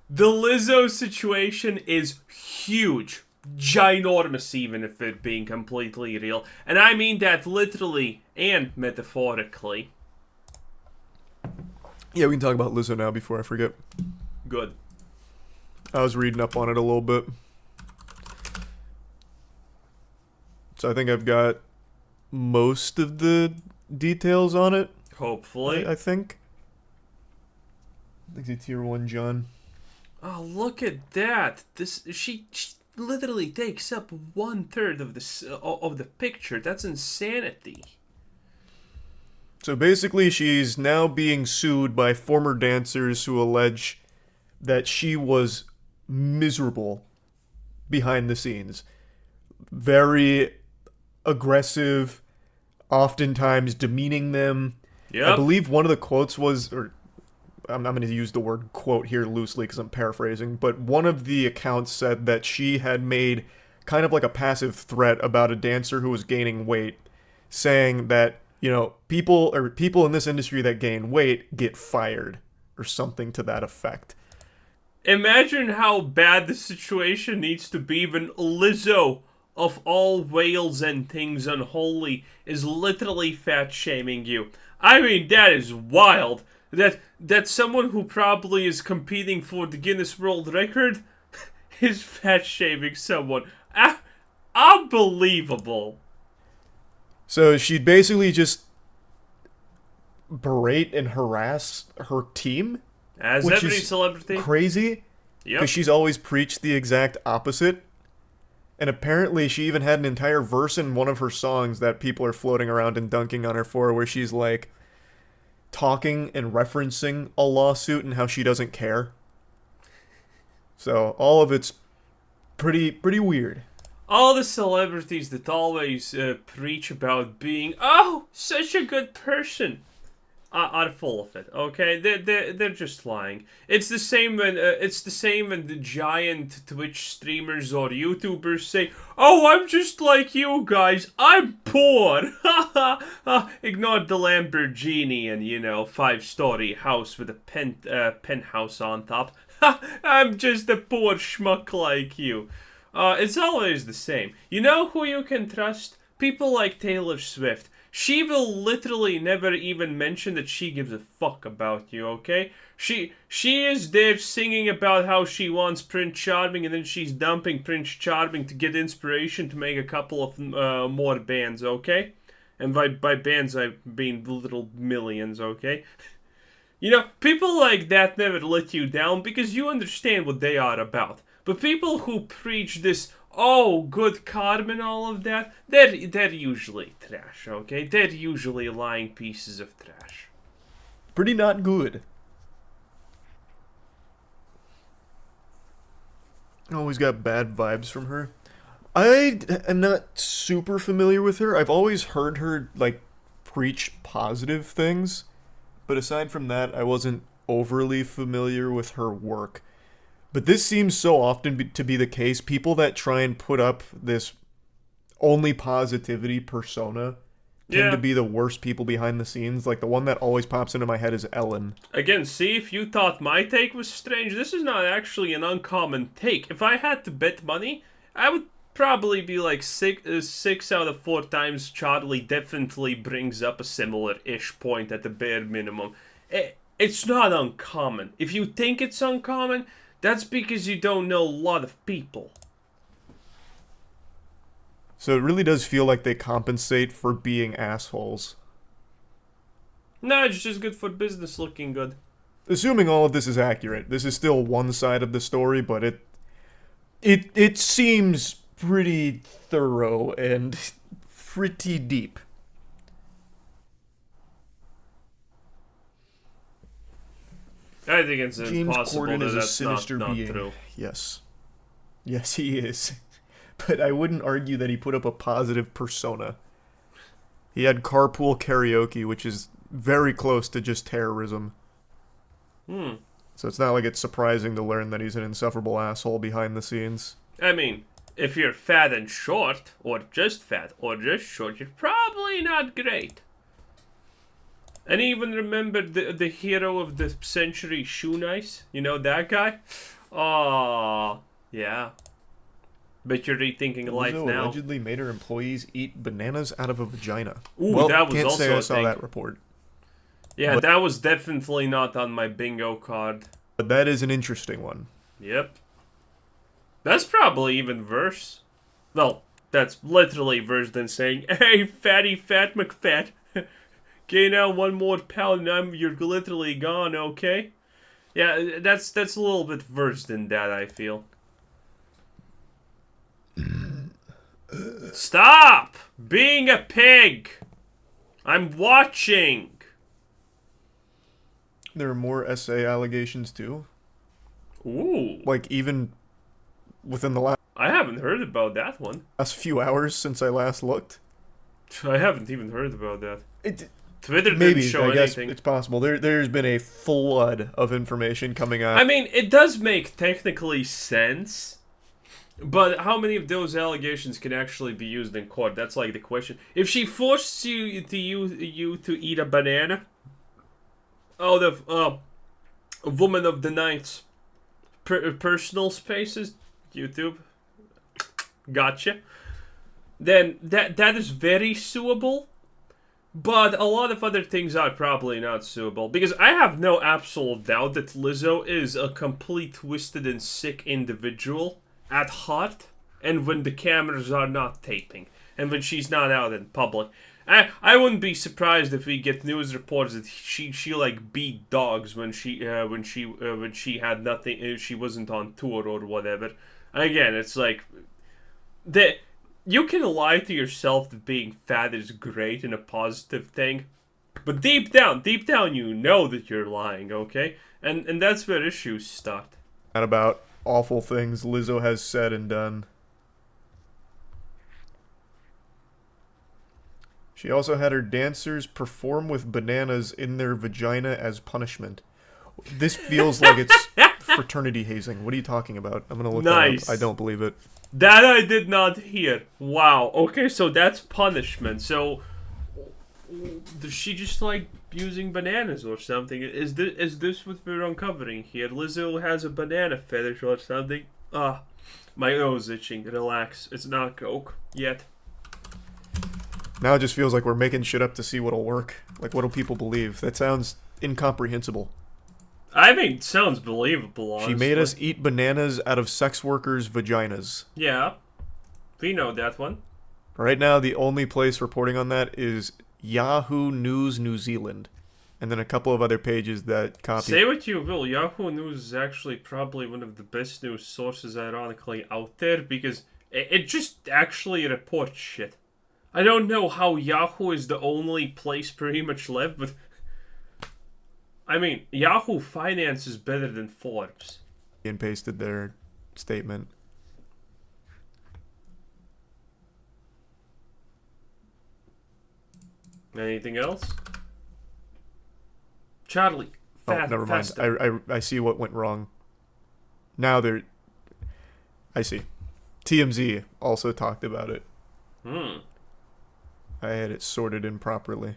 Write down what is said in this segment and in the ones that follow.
The Lizzo situation is huge. Ginormous, even if it being completely real. And I mean that literally and metaphorically. Yeah, we can talk about Lizzo now before I forget. Good. I was reading up on it a little bit. So I think I've got most of the details on it. Hopefully. I think. I think it's tier 1, John. Oh, look at that! She literally takes up 1/3 of the picture. That's insanity. So basically, she's now being sued by former dancers who allege that she was miserable behind the scenes. Very aggressive, oftentimes demeaning them. I Yep. believe one of the quotes was, or I'm going to use the word quote here loosely because I'm paraphrasing, but one of the accounts said that she had made kind of like a passive threat about a dancer who was gaining weight, saying that, people in this industry that gain weight get fired or something to that effect. Imagine how bad the situation needs to be when Lizzo, of all whales and things unholy, is literally fat shaming you. I mean, that is wild. That someone who probably is competing for the Guinness World Record is fat shaming someone. Unbelievable. So she'd basically just berate and harass her team, As which every is celebrity. crazy because Yep. she's always preached the exact opposite. And apparently, she even had an entire verse in one of her songs that people are floating around and dunking on her for, where she's like talking and referencing a lawsuit and how she doesn't care. So all of it's pretty weird. All the celebrities that always preach about being, oh, such a good person, are full of it. Okay, they're just lying. It's the same when the giant Twitch streamers or YouTubers say, "Oh, I'm just like you guys. I'm poor." Ignore the Lamborghini and 5-story house with a penthouse on top. I'm just a poor schmuck like you. It's always the same. You know who you can trust? People like Taylor Swift. She will literally never even mention that she gives a fuck about you, okay? She is there singing about how she wants Prince Charming, and then she's dumping Prince Charming to get inspiration to make a couple of more bands, okay? And by bands I mean little millions, okay? People like that never let you down because you understand what they are about. But people who preach this, oh, good karma and all of that, they're usually trash, okay? They're usually lying pieces of trash. Pretty not good. Always got bad vibes from her. I am not super familiar with her. I've always heard her like preach positive things, but aside from that, I wasn't overly familiar with her work. But this seems so often to be the case. People that try and put up this only positivity persona tend to Yeah. be the worst people behind the scenes. Like the one that always pops into my head is Ellen. Again, see, if you thought my take was strange, this is not actually an uncommon take. If I had to bet money, I would probably be like 6 out of 4 times Charlie definitely brings up a similar-ish point at the bare minimum. It's not uncommon. If you think it's uncommon, that's because you don't know a lot of people. So it really does feel like they compensate for being assholes. No, it's just good for business looking good. Assuming all of this is accurate, this is still one side of the story, but it seems pretty thorough and pretty deep. I think it's James impossible Corden that is a that's not, sinister not being. true. Yes. Yes, he is. But I wouldn't argue that he put up a positive persona. He had carpool karaoke, which is very close to just terrorism. Hmm. So it's not like it's surprising to learn that he's an insufferable asshole behind the scenes. I mean, if you're fat and short, or just fat, or just short, you're probably not great. And even remember the hero of the century, Shoe Nice? You know that guy? Oh, yeah. Bet you're rethinking life Lizzo now. allegedly made her employees eat bananas out of a vagina. Ooh, Well, that was can't say also I a saw thing. that report. Yeah, But- that was definitely not on my bingo card. But that is an interesting one. Yep. That's probably even worse. Well, that's literally worse than saying, "Hey, fatty fat Mcfad, gain out 1 more pound and you're literally gone, okay?" Yeah, that's a little bit worse than that, I feel. Stop being a pig! I'm watching! There are more SA allegations too. Ooh. Like even within the I haven't heard about that one. last few hours since I last looked. I haven't even heard about that. It, Twitter didn't maybe, show I guess anything. it's possible. There's been a flood of information coming out. I mean, it does make technically sense, but how many of those allegations can actually be used in court? That's like the question. If she forced you to eat a banana out of a woman of the night's personal spaces, YouTube, gotcha. Then that is very suable. But a lot of other things are probably not suable. Because I have no absolute doubt that Lizzo is a complete twisted and sick individual at heart. And when the cameras are not taping. And when she's not out in public. I wouldn't be surprised if we get news reports that she like beat dogs when she had nothing, she wasn't on tour or whatever. Again, it's like you can lie to yourself that being fat is great and a positive thing, but deep down you know that you're lying, okay? And that's where issues start. And about awful things Lizzo has said and done. She also had her dancers perform with bananas in their vagina as punishment. This feels like it's fraternity hazing. What are you talking about? I'm gonna look Nice. that up. I don't believe it. That I did not hear. Wow. Okay, so that's punishment. So does she just like using bananas or something? Is this what we're uncovering here? Lizzo has a banana fetish or something? Ah, my nose itching. Relax. It's not coke yet. Now it just feels like we're making shit up to see what'll work. Like, what'll people believe? That sounds incomprehensible. I mean, sounds believable, honestly. She made us eat bananas out of sex workers' vaginas. Yeah. We know that one. Right now, the only place reporting on that is Yahoo News New Zealand. And then a couple of other pages that copy. Say what you will, Yahoo News is actually probably one of the best news sources, ironically, out there, because it just actually reports shit. I don't know how Yahoo is the only place pretty much left, but I mean, Yahoo Finance is better than Forbes. And pasted their statement. Anything else? Charlie, Never mind. I see what went wrong. Now I see. TMZ also talked about it. I had it sorted improperly.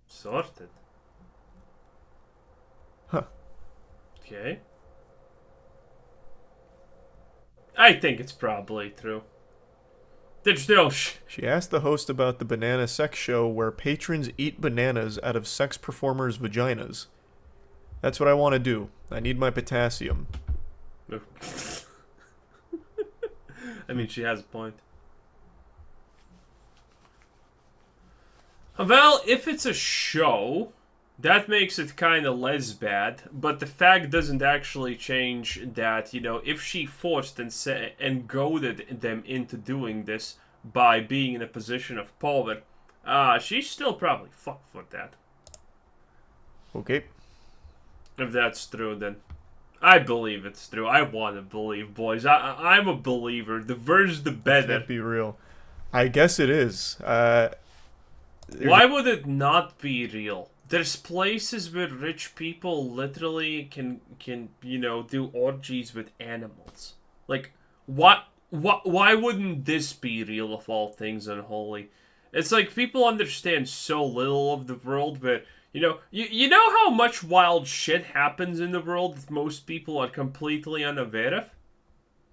Sorted. Huh. Okay. I think it's probably true. There's no She asked the host about the banana sex show where patrons eat bananas out of sex performers' vaginas. That's what I want to do. I need my potassium. I mean, she has a point. Well, if it's a show, that makes it kind of less bad, but the fact doesn't actually change that, you know, if she forced and goaded them into doing this by being in a position of power, she's still probably fucked for that. Okay. If that's true, then I believe it's true. I want to believe, boys. I'm a believer. The Verge, the better. Can't be real. I guess it is. Why would it not be real? There's places where rich people literally can do orgies with animals. Like, why wouldn't this be real of all things unholy? It's like people understand so little of the world, but you know how much wild shit happens in the world that most people are completely unaware of.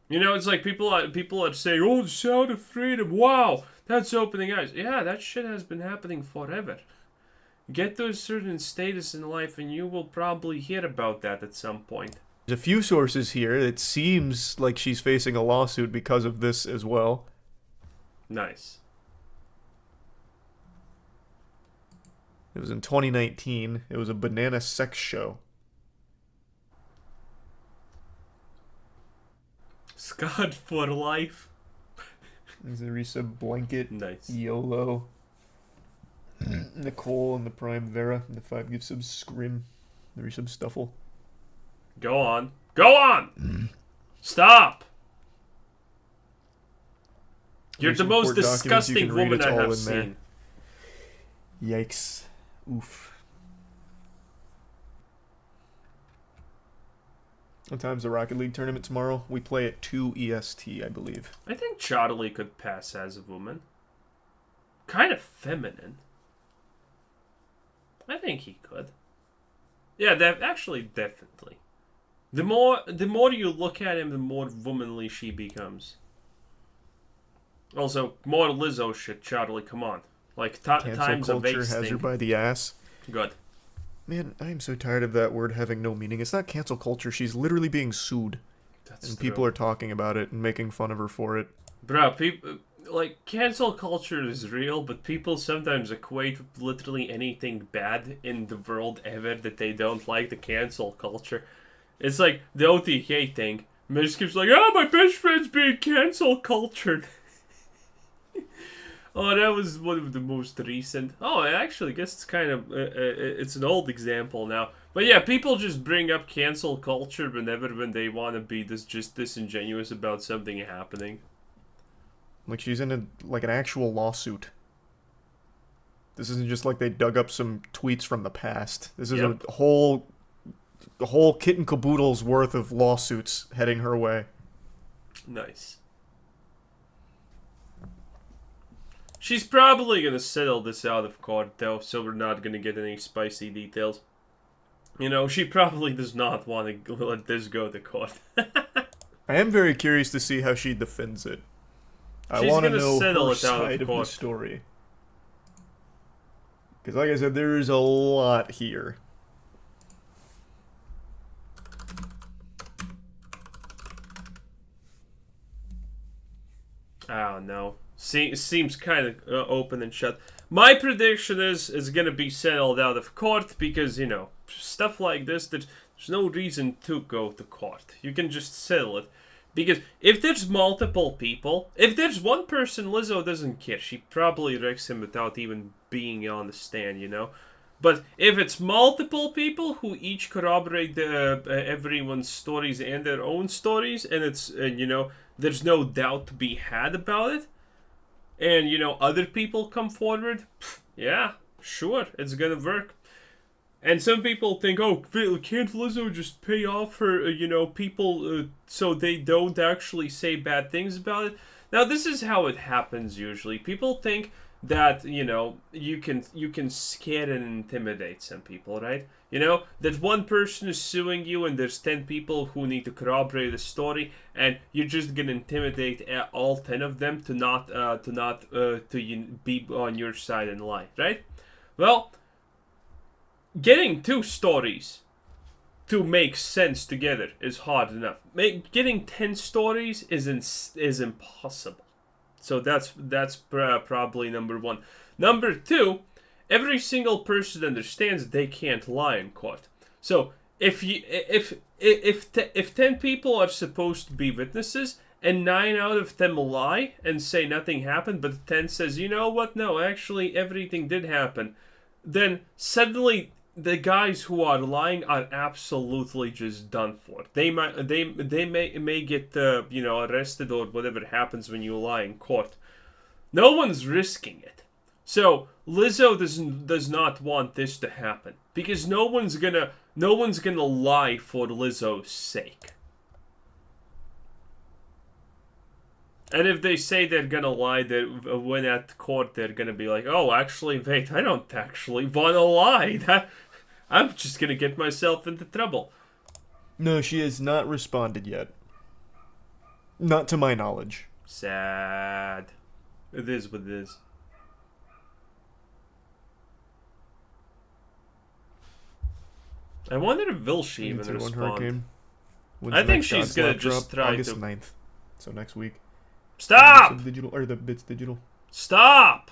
It's like people are saying, "Oh, the sound of freedom! Wow, that's opening eyes." Yeah, that shit has been happening forever. Get to a certain status in life, and you will probably hear about that at some point. There's a few sources here. It seems like she's facing a lawsuit because of this as well. Nice. It was in 2019. It was a banana sex show. Scarred for life. There's Arisa Blanket. Nice. YOLO. Nicole and the Prime Vera. And the 5 give subs Scrim. The resub Stuffle. Go on. Go on! Stop! You're the most disgusting woman I have seen. Yikes. Oof. What time's the Rocket League tournament tomorrow? We play at 2 EST, I believe. I think Charlie could pass as a woman. Kind of feminine. I think he could. Yeah, actually, definitely. The more you look at him, the more womanly she becomes. Also, more Lizzo shit, Charlie, come on. Like, times of culture has her by the ass. Good. Man, I am so tired of that word having no meaning. It's not cancel culture. She's literally being sued. And people are talking about it and making fun of her for it. Bro, people... Like, cancel culture is real, but people sometimes equate literally anything bad in the world ever that they don't like the cancel culture. It's like the OTK thing. Miskip's like, oh, my best friend's being cancel cultured. Oh, that was one of the most recent. Oh, I actually guess it's kind of... it's an old example now. But yeah, people just bring up cancel culture whenever when they want to be just disingenuous about something happening. Like she's in an actual lawsuit. This isn't just like they dug up some tweets from the past. This is a whole kit and caboodle's worth of lawsuits heading her way. Nice. She's probably gonna settle this out of court though, so we're not gonna get any spicy details. She probably does not want to let this go to court. I am very curious to see how she defends it. I want to know her side of the story. Because like I said, there is a lot here. I don't know. Seems kind of open and shut. My prediction is it's going to be settled out of court because, stuff like this, there's no reason to go to court. You can just settle it. Because if there's multiple people, if there's one person Lizzo doesn't care, she probably wrecks him without even being on the stand, But if it's multiple people who each corroborate everyone's stories and their own stories, and there's no doubt to be had about it, and, other people come forward, yeah, sure, it's gonna work. And some people think, oh, can't Lizzo just pay off her, people so they don't actually say bad things about it? Now, this is how it happens usually. People think that, you can scare and intimidate some people, right? That one person is suing you and there's 10 people who need to corroborate the story, and you're just gonna intimidate all 10 of them to not be on your side and lie, right? Well, getting 2 stories to make sense together is hard enough. Getting 10 stories is impossible. So that's probably number 1. Number 2, every single person understands they can't lie in court. So if 10 people are supposed to be witnesses and 9 out of them lie and say nothing happened, but 10 says, you know what? No, actually everything did happen. Then suddenly the guys who are lying are absolutely just done for. They may get arrested or whatever happens when you lie in court. No one's risking it. So Lizzo does not want this to happen because no one's gonna lie for Lizzo's sake. And if they say they're gonna lie, when at court they're gonna be like, "Oh, actually, wait, I don't actually wanna lie. I'm just gonna get myself into trouble." No, she has not responded yet. Not to my knowledge. Sad. It is what it is. I wonder if will she even respond. I think she's gonna just try August to. 9th, so next week. Stop! Digital or the Bits Digital. Stop!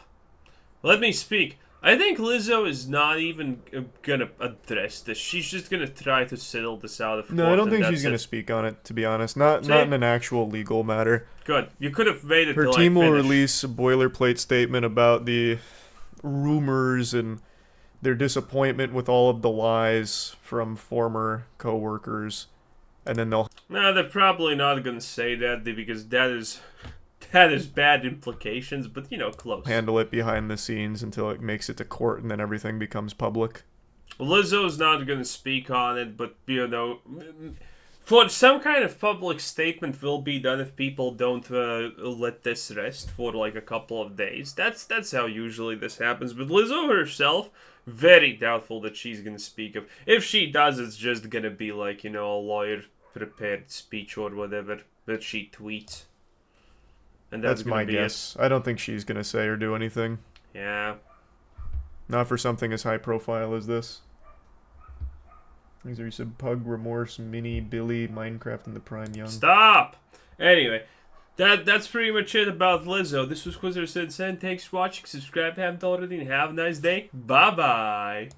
Let me speak. I think Lizzo is not even gonna address this. She's just gonna try to settle this out of court. No, I don't think she's gonna speak on it. To be honest, not in an actual legal matter. Good. You could have waited. Her team will release a boilerplate statement about the rumors and their disappointment with all of the lies from former co-workers, and then they'll. No, they're probably not gonna say that because that is bad implications, but close. Handle it behind the scenes until it makes it to court, and then everything becomes public. Lizzo's not gonna speak on it, but for some kind of public statement will be done if people don't let this rest for like a couple of days. That's how usually this happens. But Lizzo herself, very doubtful that she's gonna speak of. If she does, it's just gonna be like a lawyer prepared speech or whatever that she tweets. And that's my guess. I don't think she's gonna say or do anything. Yeah. Not for something as high profile as this. These are some Pug, Remorse, Mini, Billy, Minecraft, and the Prime Young. Stop! Anyway, that's pretty much it about Lizzo. This was Quizzer Said Sen. Thanks for watching. Subscribe if you haven't already, and have a nice day. Bye-bye.